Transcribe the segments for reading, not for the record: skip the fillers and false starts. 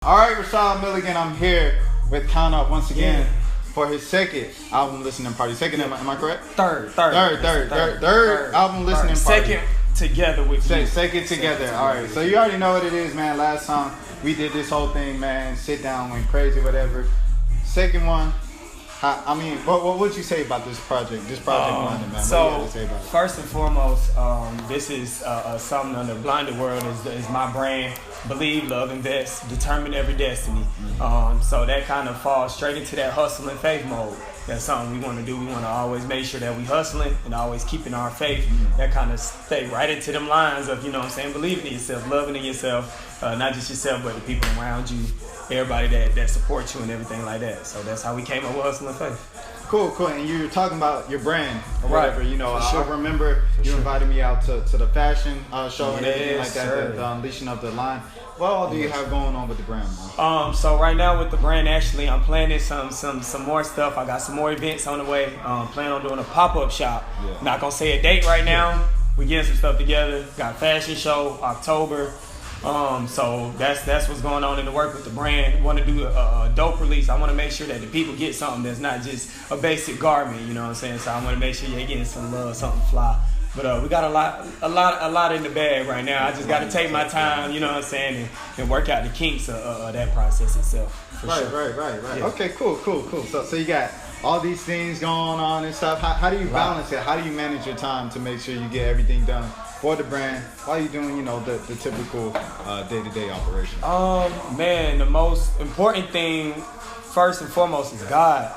All right, Rashad Milligan, I'm here with Kount Up once again for his second album listening party. Second, am I correct? Third album listening party. Second together with you. Second together. All right, so you already know what it is, man. Last time we did this whole thing, man. Sit down, went crazy, whatever. Second one. What would you say about this project? London, man. So, what do you have to say about it? First and foremost, this is something on the blinded world is my brand. Believe, love, invest, determine every destiny. So that kind of falls straight into that hustle and faith mode. That's something we want to do. We want to always make sure that we hustling and always keeping our faith. That kind of stay right into them lines of, believing in yourself, loving in yourself, not just yourself, but the people around you, everybody that supports you and everything like that. So that's how we came up with Hustle and Faith. Cool. And you were talking about your brand or Right. whatever. Sure. I remember you invited me out to the fashion show and everything like that, sir. the unleashing of the line. What all do you have going on with the brand, man? So right now with the brand, actually, I'm planning some more stuff. I got some more events on the way. Planning on doing a pop-up shop. Yeah. Not gonna say a date right now. We getting some stuff together. Got a fashion show October. So that's what's going on in the work with the brand. Want to do a dope release. I want to make sure that the people get something that's not just a basic garment. You know what I'm saying? So I want to make sure you're getting some love, something fly. But we got a lot in the bag right now. I just got to take my time, you know what I'm saying, and work out the kinks of that process itself. Right. Yeah. Okay, cool. So you got all these things going on and stuff. How do you balance it? How do you manage your time to make sure you get everything done for the brand while you're doing, the typical day-to-day operation? Man, the most important thing, first and foremost, is God.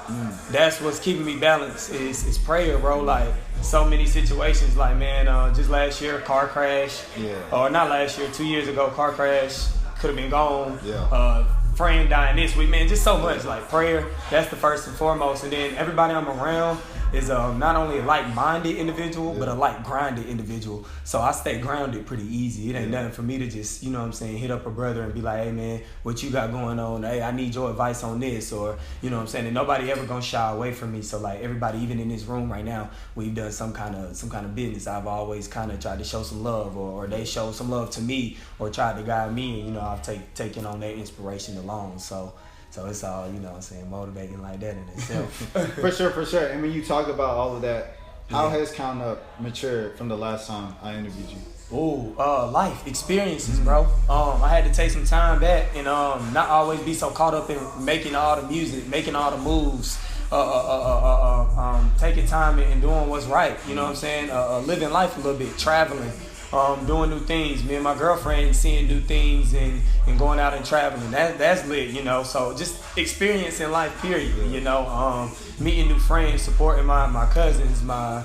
That's what's keeping me balanced is prayer, bro. Like, so many situations, like, man, just last year, car crash. Yeah. Or not last year, 2 years ago, car crash. Could have been gone. Yeah. Friend dying this week, man, just so much. Like, prayer, that's the first and foremost. And then everybody I'm around is not only a like-minded individual, but a like-grinded individual. So I stay grounded pretty easy. It ain't nothing for me to just, hit up a brother and be like, hey, man, what you got going on? Hey, I need your advice on this. Or, and nobody ever gonna shy away from me. So, like, everybody, even in this room right now, we've done some kind of business. I've always kind of tried to show some love, or they show some love to me, or tried to guide me. And, I've taken on their inspiration alone. So it's all, motivating like that in itself. For sure. And when you talk about all of that, how has Kount Up matured from the last time I interviewed you? Life experiences, bro. I had to take some time back and not always be so caught up in making all the music, making all the moves. Taking time and doing what's right. You know what I'm saying? Living life a little bit, traveling. Doing new things. Me and my girlfriend seeing new things and going out and traveling. That's lit, So just experiencing life, period. Meeting new friends, supporting my cousins, my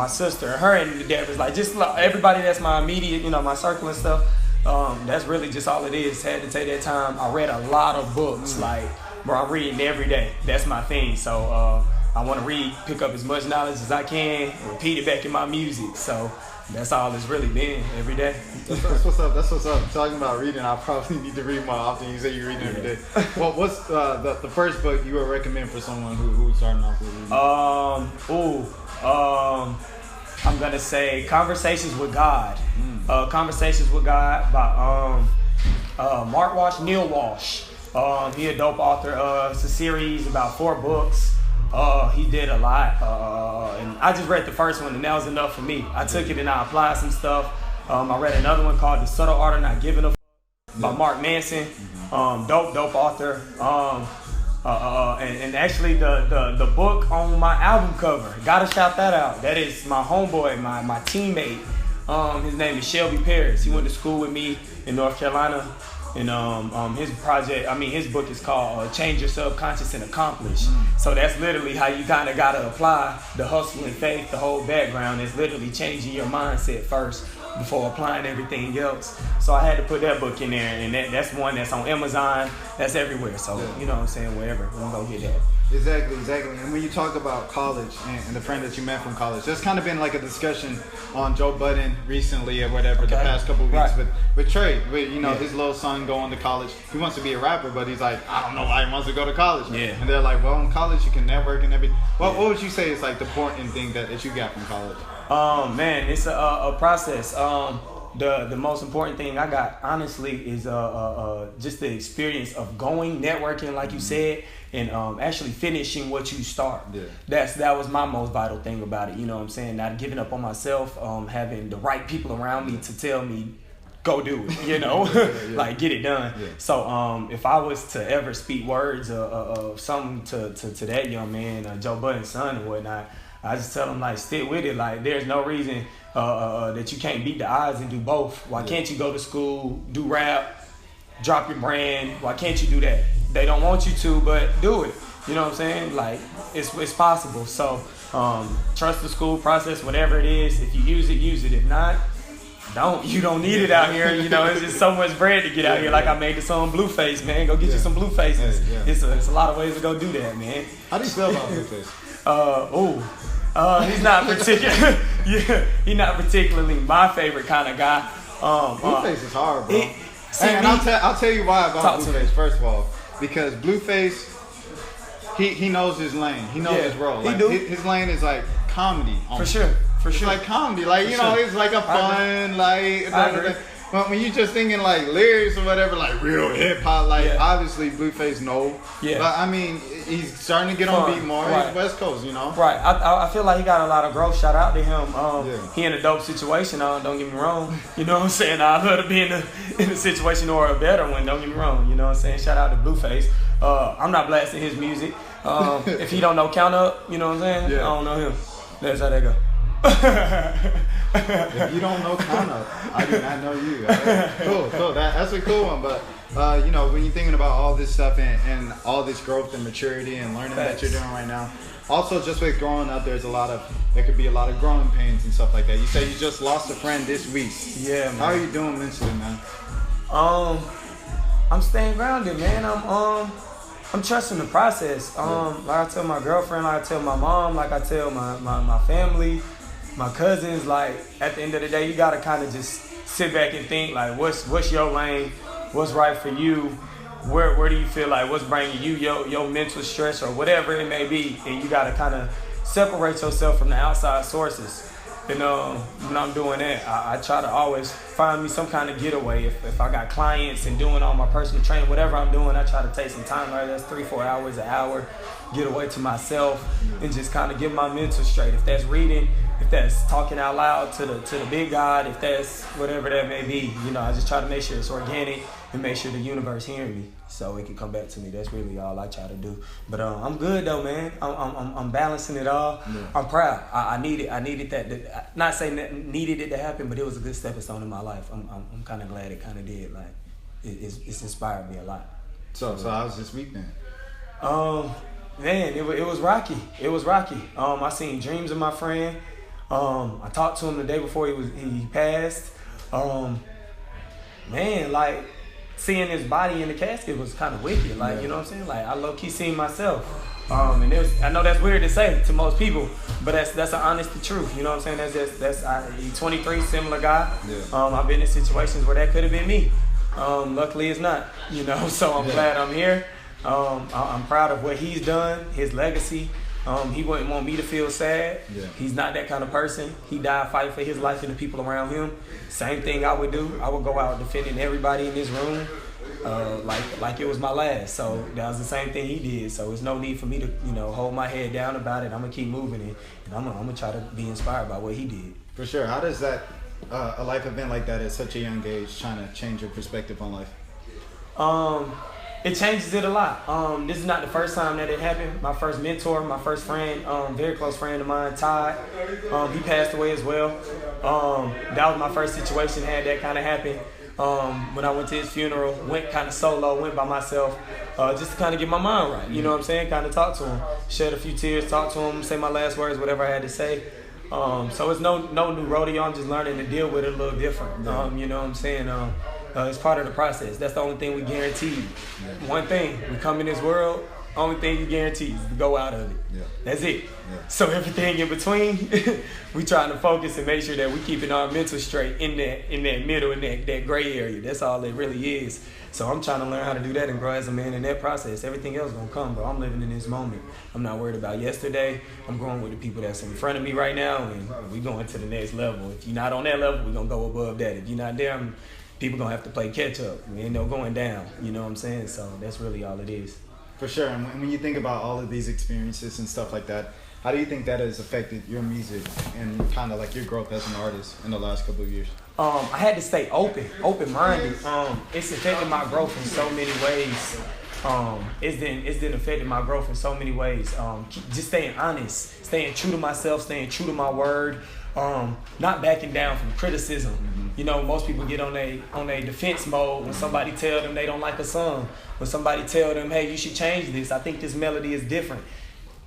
sister, her and the endeavors. Like, just everybody that's my immediate, my circle and stuff. That's really just all it is. Had to take that time. I read a lot of books. Like, bro, I'm reading every day. That's my thing. So I want to pick up as much knowledge as I can, and repeat it back in my music. So that's all it's really been every day. That's what's up. Talking about reading, I probably need to read more often. You say you're reading every day. Well, what's the first book you would recommend for someone who's starting off with reading? I'm gonna say Conversations with God. Conversations with God by Neil Walsh. He a dope author. It's a series about 4 books. He did a lot, and I just read the first one, and that was enough for me. I took it and I applied some stuff. I read another one called The Subtle Art of Not Giving a F*** by Mark Manson. Dope author. And actually the book on my album cover, gotta shout that out. That is my homeboy, my teammate. His name is Shelby Paris. He went to school with me in North Carolina. And his book is called Change Your Subconscious and Accomplish. So that's literally how you kind of got to apply the hustle and faith, the whole background. Is literally changing your mindset first before applying everything else. So I had to put that book in there, and that's one that's on Amazon. That's everywhere. So, you know what I'm saying, wherever, we can go get that. Exactly. And when you talk about college and the friend that you met from college, there's kind of been like a discussion on Joe Budden recently or whatever the past couple of weeks with Trey, his little son going to college. He wants to be a rapper, but he's like, I don't know why he wants to go to college. Yeah. And they're like, well, in college you can network and everything. What would you say is like the important thing that you got from college? Man, it's a process. the most important thing I got, honestly, is just the experience of going, networking, like you said, and actually finishing what you start. Yeah. That was my most vital thing about it. You know what I'm saying? Not giving up on myself, having the right people around me to tell me, go do it, you know, like get it done. Yeah. So if I was to ever speak words of something to that young man, Joe Budden's son and whatnot, I just tell him, like, stick with it. Like, there's no reason that you can't beat the odds and do both. Why can't you go to school, do rap, drop your brand? Why can't you do that? They don't want you to, but do it. You know what I'm saying? Like, it's possible. So trust the school process, whatever it is. If you use it, use it. If not, don't. You don't need it out here. You know, it's just so much bread to get out here. Like I made the song Blueface, man. Go get you some Bluefaces. Hey, It's a lot of ways to go do that, man. How do you feel about Blueface? He's not particular. Yeah, he's not particularly my favorite kind of guy. Blueface is hard, bro. And I'll tell you why about Blueface. First of all, because Blueface, he knows his lane. He knows his role. Like, his lane is like comedy. Almost. For sure. Like comedy, like you know, it's like a fun, like. But when you just thinking like lyrics or whatever, like real hip hop, like obviously Blueface no. Yeah. But I mean, he's starting to get on beat more. He's West Coast, you know. Right. I feel like he got a lot of growth. Shout out to him. He in a dope situation. Don't get me wrong. You know what I'm saying? I'd love to be in a situation or a better one. Don't get me wrong. You know what I'm saying? Shout out to Blueface. I'm not blasting his music. If he don't know Kount Up, you know what I'm saying? Yeah. I don't know him. That's how that go. If you don't know Kount Up, I do not know you. Cool. That's a cool one. But you know, when you're thinking about all this stuff and all this growth and maturity and learning that you're doing right now, also just with growing up, there could be a lot of growing pains and stuff like that. You say you just lost a friend this week. Yeah, man. How are you doing mentally, man? I'm staying grounded, man. I'm trusting the process. Like I tell my girlfriend, like I tell my mom, like I tell my family, my cousins, like at the end of the day, you gotta kind of just sit back and think, like, what's your lane, what's right for you, where do you feel like what's bringing you your mental stress or whatever it may be, and you gotta kind of separate yourself from the outside sources. And when I'm doing that, I try to always find me some kind of getaway. If I got clients and doing all my personal training, whatever I'm doing, I try to take some time, like that's 3-4 hours, an hour, get away to myself and just kind of get my mental straight. If that's reading, if that's talking out loud to the big God, if that's whatever that may be, you know, I just try to make sure it's organic and make sure the universe hearing me so it can come back to me. That's really all I try to do. But I'm good though, man. I'm balancing it all. Yeah. I'm proud. I needed that. Not saying that needed it to happen, but it was a good stepping stone in my life. I'm kind of glad it kind of did. Like it's inspired me a lot. So how was this week then? Man, it was rocky. It was rocky. I seen dreams of my friend. I talked to him the day before he passed. Man, like seeing his body in the casket was kind of wicked. Like, you know what I'm saying? Like I low-key seen myself. And I know that's weird to say to most people, but that's an honest truth. You know what I'm saying? He's 23, similar guy. Yeah. I've been in situations where that could have been me. Luckily it's not. You know, so I'm glad I'm here. I'm proud of what he's done, his legacy. He wouldn't want me to feel sad. Yeah. He's not that kind of person. He died fighting for his life and the people around him. Same thing I would do. I would go out defending everybody in this room, like it was my last. So that was the same thing he did. So there's no need for me to, hold my head down about it. I'm gonna keep moving it, and I'm gonna try to be inspired by what he did. For sure. How does that a life event like that at such a young age trying to change your perspective on life? It changes it a lot. This is not the first time that it happened. My first mentor, my first friend, very close friend of mine, Todd, he passed away as well. That was my first situation, had that kind of happen. When I went to his funeral, went kind of solo, went by myself, just to kind of get my mind right. You know what I'm saying? Kind of talk to him, shed a few tears, talk to him, say my last words, whatever I had to say. So it's no new rodeo. I'm just learning to deal with it a little different. You know what I'm saying? It's part of the process. That's the only thing we guarantee. One thing, we come in this world, Only thing you guarantee is to go out of it. Yeah. That's it. Yeah. So everything in between, we trying to focus and make sure that we keeping our mental straight in that middle, in that gray area. That's all it really is. So I'm trying to learn how to do that and grow as a man in that process. Everything else gonna come, bro. I'm living in this moment. I'm not worried about yesterday. I'm growing with the people that's in front of me right now, and we going to the next level. If you're not on that level, we're gonna go above that. If you're not there, people gonna have to play catch up. We ain't no going down. You know what I'm saying? So that's really all it is. For sure. And when you think about all of these experiences and stuff like that, how do you think that has affected your music and kind of like your growth as an artist in the last couple of years? I had to stay open-minded. It's affected my growth in so many ways. It's been affected my growth in so many ways. Just staying honest, staying true to myself, staying true to my word, not backing down from criticism. Mm-hmm. You know, most people get on a defense mode when somebody tell them they don't like a song. When somebody tell them, hey, you should change this. I think this melody is different.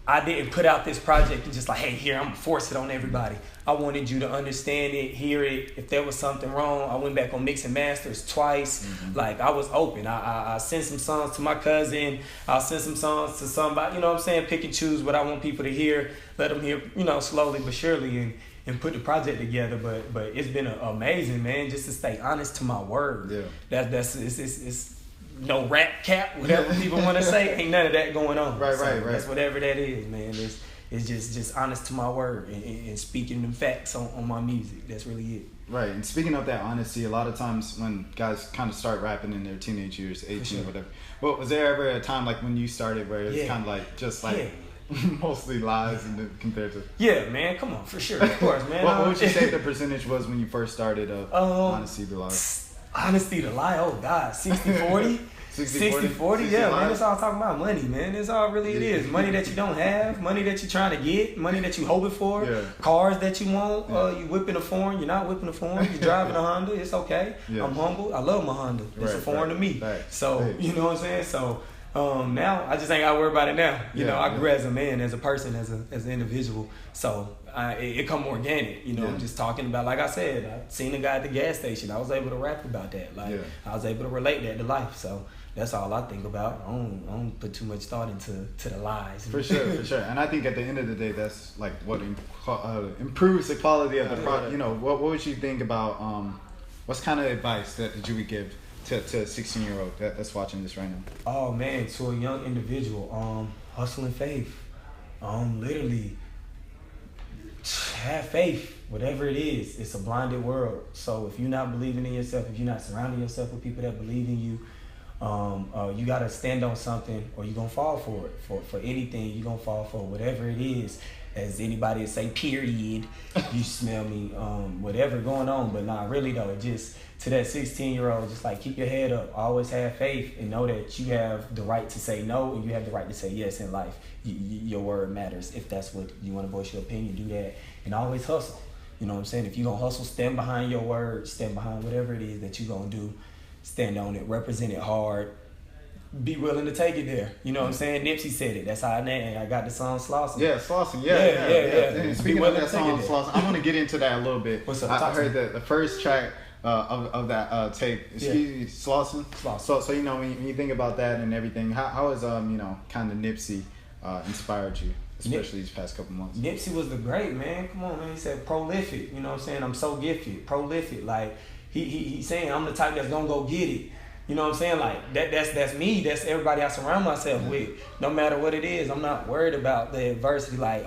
I didn't put out this project and just like, hey, here, I'm gonna force it on everybody. I wanted you to understand it, hear it. If there was something wrong, I went back on mix and masters twice. Mm-hmm. Like, I was open. I sent some songs to my cousin. I'll send some songs to somebody, you know what I'm saying? Pick and choose what I want people to hear. Let them hear, you know, slowly but surely and put the project together. But it's been amazing, man, just to stay honest to my word. Yeah. It's no rap cap, whatever people want to say, ain't none of that going on. Right. That's whatever that is, man. It's just honest to my word and speaking the facts on my music. That's really it. Right. And speaking of that honesty, a lot of times when guys kind of start rapping in their teenage years, 18 or whatever, well, was there ever a time like when you started where it's kind of like just like mostly lies and compared to? Yeah, man. Come on, for sure. Of course, man. What would you say the percentage was when you first started honesty to lie? Honesty to lie, oh God, 60-40? 60-40, yeah, man. That's all talking about money, man. That's all really it is. Money that you don't have, money that you're trying to get, money that you hoping for, cars that you want, you whipping a foreign, you're not whipping a foreign, you're driving a Honda, it's okay. I'm humble. I love my Honda. It's a foreign to me. So, you know what I'm saying? So, now I just ain't gotta worry about it now. You know, I grew as a man, as a person, as an individual. So it come organic. You know, I'm just talking about, like I said, I seen a guy at the gas station. I was able to rap about that. Like I was able to relate that to life. So that's all I think about. I don't put too much thought into the lies. For sure. And I think at the end of the day, that's like what improves the quality of the product. You know, what would you think about? What's kind of advice that you would give to a 16-year-old that's watching this right now? Oh man, to a young individual, hustle and faith. Literally, have faith. Whatever it is, it's a blinded world. So if you're not believing in yourself, if you're not surrounding yourself with people that believe in you, you gotta stand on something, or you're gonna fall for it. For anything, you're gonna fall for it. Whatever it is. As anybody would say, period. You smell me, whatever going on. But nah, really though, just to that 16-year-old, just like keep your head up. Always have faith and know that you have the right to say no and you have the right to say yes in life. Your word matters. If that's what you want to voice your opinion, do that. And always hustle. You know what I'm saying? If you're going to hustle, stand behind your word. Stand behind whatever it is that you're going to do. Stand on it. Represent it hard. Be willing to take it there. You know what I'm saying? Nipsey said it. That's how I got the song Slauson. Yeah, Slauson. Yeah. Speaking of that song Slauson, I want to get into that a little bit. What's up? I heard the first track of that tape. Excuse me, Slauson. So you know when you think about that and everything, how has you know kind of Nipsey inspired you, especially these past couple months? Nipsey was the great, man. Come on, man. He said prolific. You know what I'm saying? I'm so gifted. Prolific. Like he's saying I'm the type that's gonna go get it. You know what I'm saying? Like that's me. That's everybody I surround myself with. No matter what it is, I'm not worried about the adversity. Like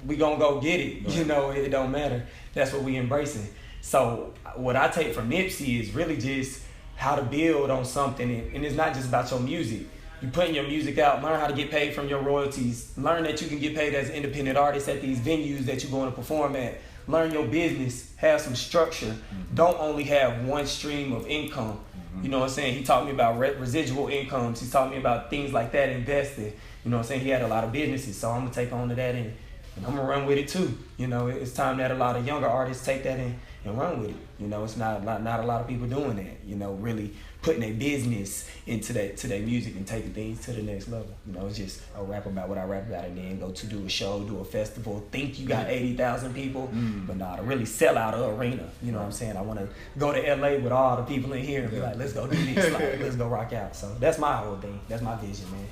we gonna go get it. Right. You know, it don't matter. That's what we embracing. So what I take from Nipsey is really just how to build on something, and it's not just about your music. You putting your music out, learn how to get paid from your royalties. Learn that you can get paid as an independent artist at these venues that you're going to perform at. Learn your business, have some structure. Mm-hmm. Don't only have one stream of income. You know what I'm saying? He taught me about residual incomes. He taught me about things like that, investing. You know what I'm saying? He had a lot of businesses, so I'm going to take on to that and I'm going to run with it too. You know, it's time that a lot of younger artists take that and run with it. You know, it's not a lot of people doing that, you know, really putting their business into their music and taking things to the next level. You know, it's just I rap about what I rap about and then go to do a show, do a festival, think you got 80,000 people, but nah, to really sell out an arena. You know what I'm saying? I want to go to LA with all the people in here and be like, let's go do this, like, let's go rock out. So that's my whole thing. That's my vision, man.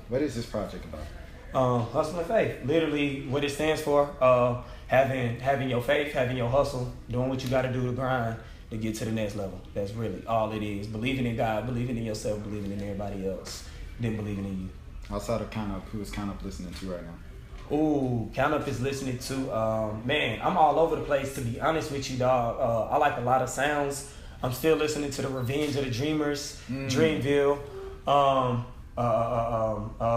What is this project about? Hustle and faith. Literally, what it stands for: having your faith, having your hustle, doing what you got to do to grind to get to the next level. That's really all it is. Believing in God, believing in yourself, believing in everybody else, then believing in you. Outside of Kount Up, who is Kount Up listening to right now? Ooh, Kount Up is listening to, man, I'm all over the place, to be honest with you, dog. I like a lot of sounds. I'm still listening to the Revenge of the Dreamers, Dreamville,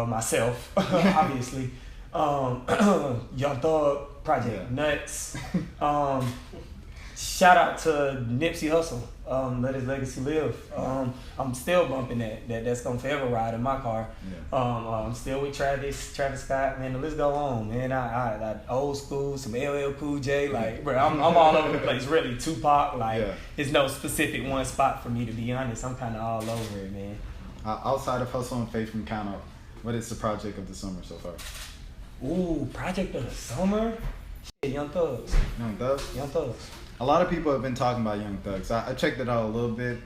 myself, obviously. Young Thug, Project Nuts. Shout out to Nipsey Hussle. Let his legacy live. I'm still bumping that. That's gonna forever ride in my car. Yeah. I'm still with Travis Scott. Man, the list go on. Man, I old school, some LL Cool J. Like, bro, I'm all over the place. Really, Tupac. Like, It's no specific one spot for me, to be honest. I'm kind of all over it, man. Outside of Hustle and Faith from Kount Up, what is the project of the summer so far? Ooh, project of the summer? Shit, Young Thugs. Young Thugs? Young Thugs. A lot of people have been talking about Young Thugs. I checked it out a little bit.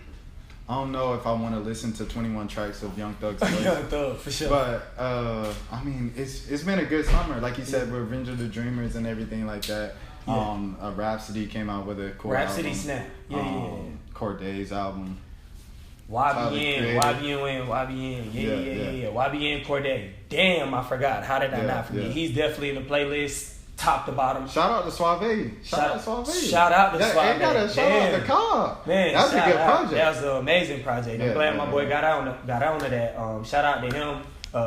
I don't know if I want to listen to 21 tracks of Young Thugs. Young Thug, for sure. But, I mean, it's been a good summer. Like you said, with Revenge of the Dreamers and everything like that. Yeah. Rhapsody came out with a core Rhapsody album. Snap. Yeah. Corday's album. YBN. Yeah. YBN Corday. Damn, I forgot. How did I not forget? Yeah. He's definitely in the playlist. Top to bottom. Shout out to Suave. Shout out to Suave. Shout out to Cobb. Man, that's a good project. That was an amazing project. I'm glad my boy got onto that. Shout out to him.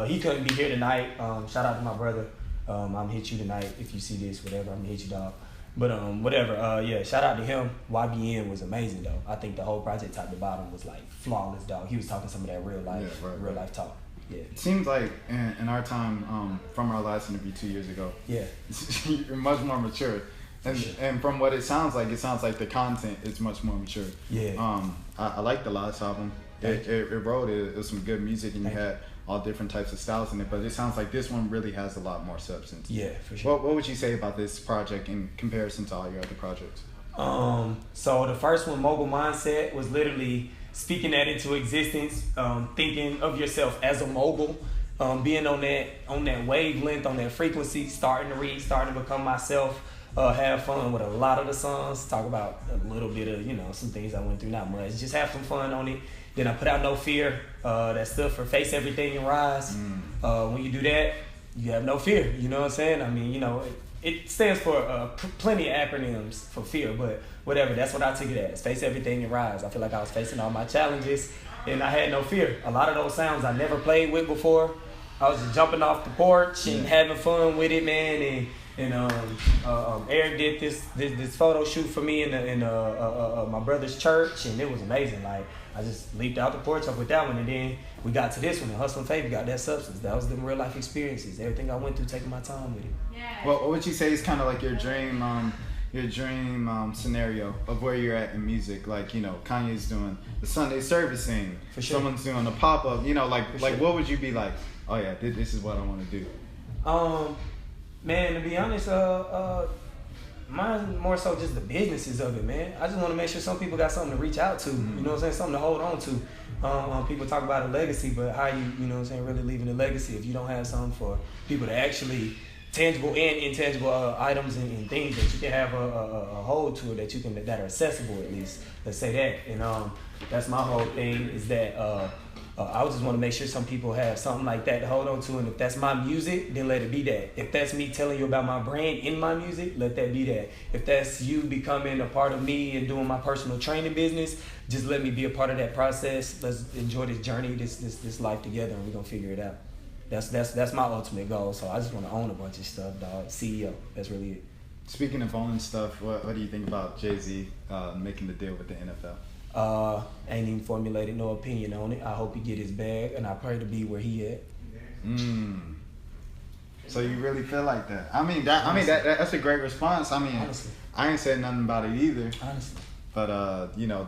He couldn't be here tonight. Shout out to my brother. I'm gonna hit you tonight if you see this, whatever. I'm gonna hit you, dog. But whatever. Shout out to him. YBN was amazing though. I think the whole project top to bottom was like flawless, dog. He was talking some of that real life talk. Yeah. It seems like in our time, from our last interview 2 years ago, you're much more mature. And from what it sounds like the content is much more mature. Yeah. I like the last album. It was some good music, and you had all different types of styles in it, but it sounds like this one really has a lot more substance. Yeah, for sure. What would you say about this project in comparison to all your other projects? So the first one, Mogul Mindset, was literally speaking that into existence, thinking of yourself as a mogul, being on that wavelength, on that frequency, starting to read, starting to become myself, have fun with a lot of the songs, talk about a little bit of, some things I went through, not much, just have some fun on it. Then I put out No Fear, that stood for Face Everything and Rise. When you do that, you have no fear, you know what I'm saying? I mean, it stands for plenty of acronyms for fear, but whatever, that's what I took it as. Face everything and rise. I feel like I was facing all my challenges and I had no fear. A lot of those sounds I never played with before. I was just jumping off the porch and having fun with it, man. And Eric did this photo shoot for me in my brother's church, and it was amazing. Like, I just leaped out the porch up with that one, and then we got to this one, and Hustle and Faith got that substance. That was the real life experiences, everything I went through, taking my time with it. Yeah. Well, what would you say is kind of like your dream scenario of where you're at in music? Like, Kanye's doing the Sunday servicing, for sure. Someone's doing a pop-up, what would you be like, oh yeah, this is what I want to do? Man, to be honest, mine's more so just the businesses of it, man. I just want to make sure some people got something to reach out to, you know what I'm saying, something to hold on to. People talk about a legacy, but how you really leaving a legacy if you don't have something for people to actually, tangible and intangible items and things that you can have a hold to, that are accessible, at least, let's say that. And that's my whole thing, is that I just want to make sure some people have something like that to hold on to, and if that's my music, then let it be that. If that's me telling you about my brand in my music, let that be that. If that's you becoming a part of me and doing my personal training business, just let me be a part of that process. Let's enjoy this journey, this life together, and we're gonna figure it out. That's my ultimate goal. So I just want to own a bunch of stuff, dog. CEO, that's really it. Speaking of owning stuff, what do you think about Jay-Z making the deal with the NFL? Ain't even formulated no opinion on it. I hope he get his bag, and I pray to be where he at. So you really feel like that? That's a great response. Honestly. I ain't said nothing about it either. Honestly. But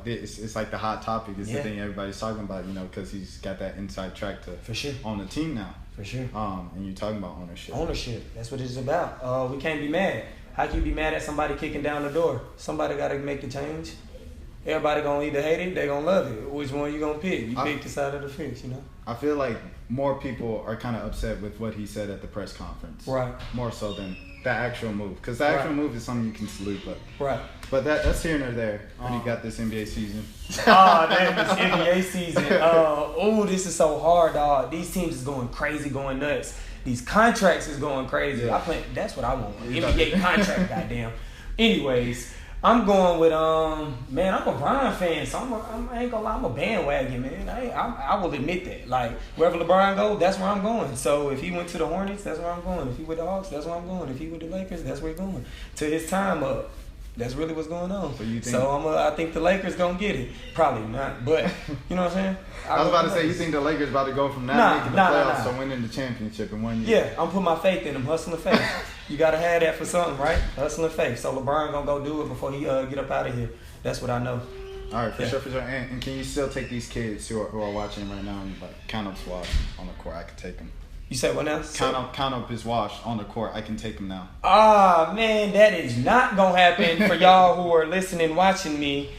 it's like the hot topic. It's the thing everybody's talking about. Because he's got that inside track to for sure on the team now. For sure. And you're talking about ownership. Ownership. That's what it's about. We can't be mad. How can you be mad at somebody kicking down the door? Somebody got to make the change. everybody gonna either hate it, they gonna love it. Which one you gonna pick? You pick the side of the fence, you know. I feel like more people are kind of upset with what he said at the press conference, right? More so than the actual move, because the actual move is something you can salute, but that's here and there. When you got this NBA season. Oh, damn, this NBA season. Oh, this is so hard, dog. These teams is going crazy, going nuts. These contracts is going crazy. Yeah. That's what I want. NBA contract, goddamn. Anyways, I'm going with man. I'm a LeBron fan, so I ain't gonna lie. I'm a bandwagon, man. I will admit that. Like wherever LeBron goes, that's where I'm going. So if he went to the Hornets, that's where I'm going. If he went to the Hawks, that's where I'm going. If he went to the Lakers, that's where he's going. To his time up. That's really what's going on. I think the Lakers gonna get it. Probably not, but you know what I'm saying. I was about to say, you think the Lakers about to go from not making the playoffs to winning the championship in 1 year? Yeah, I'm putting my faith in them, hustling faith. You gotta have that for something, right? Hustling faith. So LeBron gonna go do it before he get up out of here. That's what I know. All right, for sure. And can you still take these kids who are watching right now and like Kount Up's wash on the court? I could take them. You say what now? Kount Up his wash on the court. I can take him now. Ah, man, that is not gonna happen for y'all who are listening, watching me.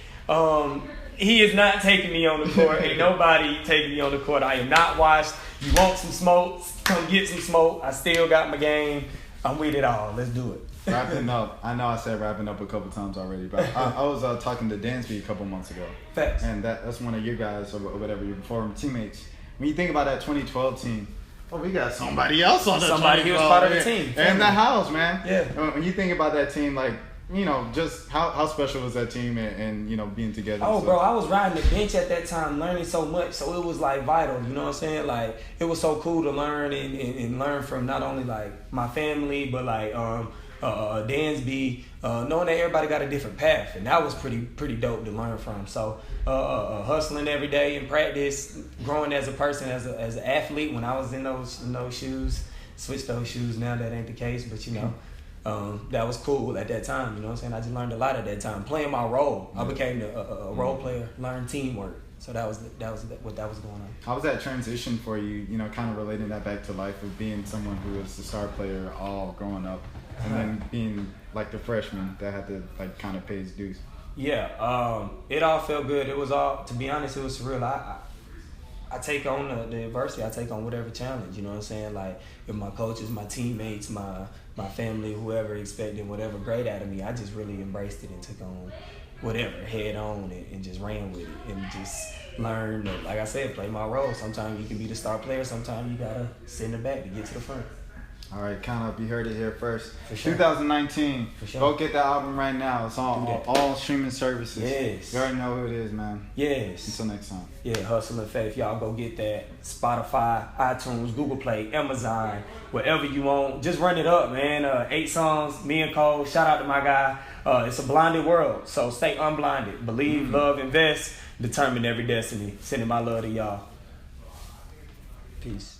He is not taking me on the court. Ain't nobody taking me on the court. I am not washed. You want some smoke? Come get some smoke. I still got my game. I'm with it all. Let's do it. Wrapping up. I know I said wrapping up a couple times already, but I was talking to Dansby a couple months ago. Facts. And that's one of your guys or whatever, your former teammates. When you think about that 2012 team, we got somebody else on the team. Somebody who was part of the team. In the house, man. Yeah. When you think about that team, like, you know, just how special was that team and you know, being together? Oh, bro, I was riding the bench at that time, learning so much. So it was, like, vital, you know what I'm saying? Like, it was so cool to learn and learn from not only, like, my family, but, like, Dansby, knowing that everybody got a different path. And that was pretty dope to learn from. So, hustling every day in practice, growing as a person, as an athlete. When I was in those shoes, switched those shoes now, that ain't the case, but, you know. That was cool at that time, you know what I'm saying? I just learned a lot at that time, playing my role. I became a role player, learned teamwork. So that was what was going on. How was that transition for you, you know, kind of relating that back to life of being someone who was the star player all growing up and then being like the freshman that had to like kind of pay his dues? Yeah, it all felt good. It was all, to be honest, it was surreal. I take on the adversity. I take on whatever challenge, you know what I'm saying? Like, if my coaches, my teammates, my family, whoever expected whatever great out of me, I just really embraced it and took on whatever, head on, and just ran with it and just learned, like I said, play my role. Sometimes you can be the star player. Sometimes you got to sit in the back to get to the front. All right, Kount Up, you heard it here first. For sure. 2019. For sure. Go get that album right now. It's on all streaming services. Yes. You already know who it is, man. Yes. Until next time. Yeah, Hustle and Faith. Y'all go get that. Spotify, iTunes, Google Play, Amazon, wherever you want. Just run it up, man. 8 songs, me and Cole. Shout out to my guy. It's a blinded world, so stay unblinded. Believe, love, invest, determine every destiny. Sending my love to y'all. Peace.